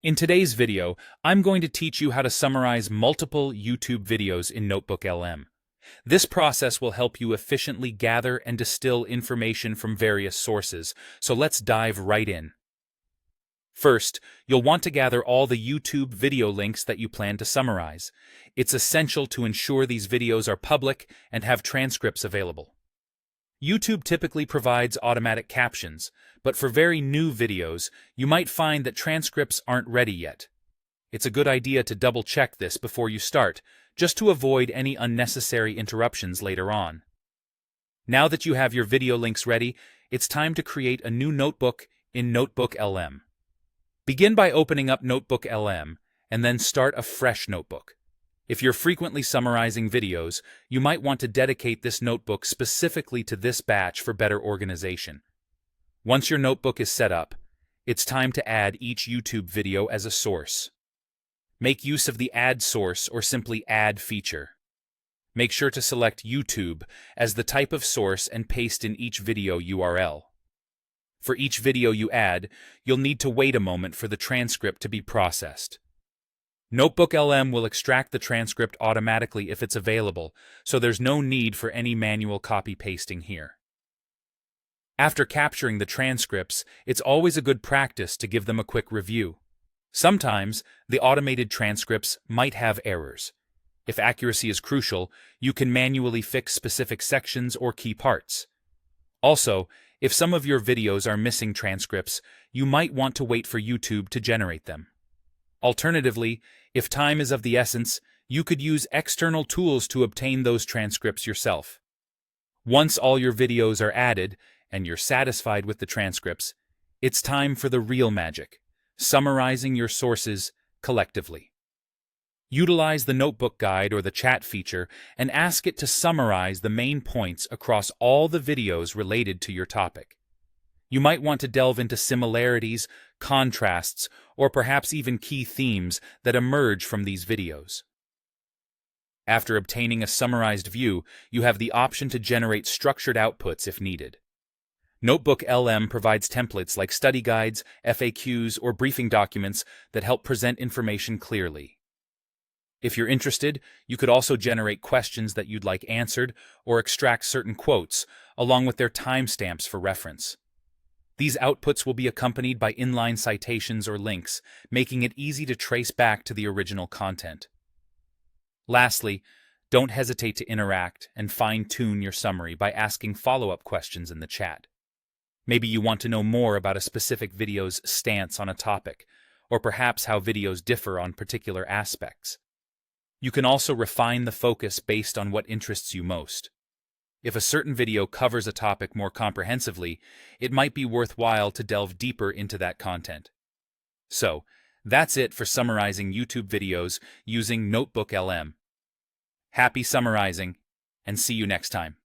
In today's video, I'm going to teach you how to summarize multiple YouTube videos in NotebookLM. This process will help you efficiently gather and distill information from various sources, so let's dive right in. First, you'll want to gather all the YouTube video links that you plan to summarize. It's essential to ensure these videos are public and have transcripts available. YouTube typically provides automatic captions, but for very new videos, you might find that transcripts aren't ready yet. It's a good idea to double-check this before you start, just to avoid any unnecessary interruptions later on. Now that you have your video links ready, it's time to create a new notebook in NotebookLM. Begin by opening up NotebookLM, and then start a fresh notebook. If you're frequently summarizing videos, you might want to dedicate this notebook specifically to this batch for better organization. Once your notebook is set up, it's time to add each YouTube video as a source. Make use of the Add Source or simply Add feature. Make sure to select YouTube as the type of source and paste in each video URL. For each video you add, you'll need to wait a moment for the transcript to be processed. NotebookLM will extract the transcript automatically if it's available, so there's no need for any manual copy-pasting here. After capturing the transcripts, it's always a good practice to give them a quick review. Sometimes, the automated transcripts might have errors. If accuracy is crucial, you can manually fix specific sections or key parts. Also, if some of your videos are missing transcripts, you might want to wait for YouTube to generate them. Alternatively, if time is of the essence, you could use external tools to obtain those transcripts yourself. Once all your videos are added, and you're satisfied with the transcripts, it's time for the real magic, summarizing your sources collectively. Utilize the notebook guide or the chat feature and ask it to summarize the main points across all the videos related to your topic. You might want to delve into similarities, contrasts, or perhaps even key themes that emerge from these videos. After obtaining a summarized view, you have the option to generate structured outputs if needed. NotebookLM provides templates like study guides, FAQs, or briefing documents that help present information clearly. If you're interested, you could also generate questions that you'd like answered or extract certain quotes, along with their timestamps for reference. These outputs will be accompanied by inline citations or links, making it easy to trace back to the original content. Lastly, don't hesitate to interact and fine-tune your summary by asking follow-up questions in the chat. Maybe you want to know more about a specific video's stance on a topic, or perhaps how videos differ on particular aspects. You can also refine the focus based on what interests you most. If a certain video covers a topic more comprehensively, it might be worthwhile to delve deeper into that content. So, that's it for summarizing YouTube videos using NotebookLM. Happy summarizing, and see you next time.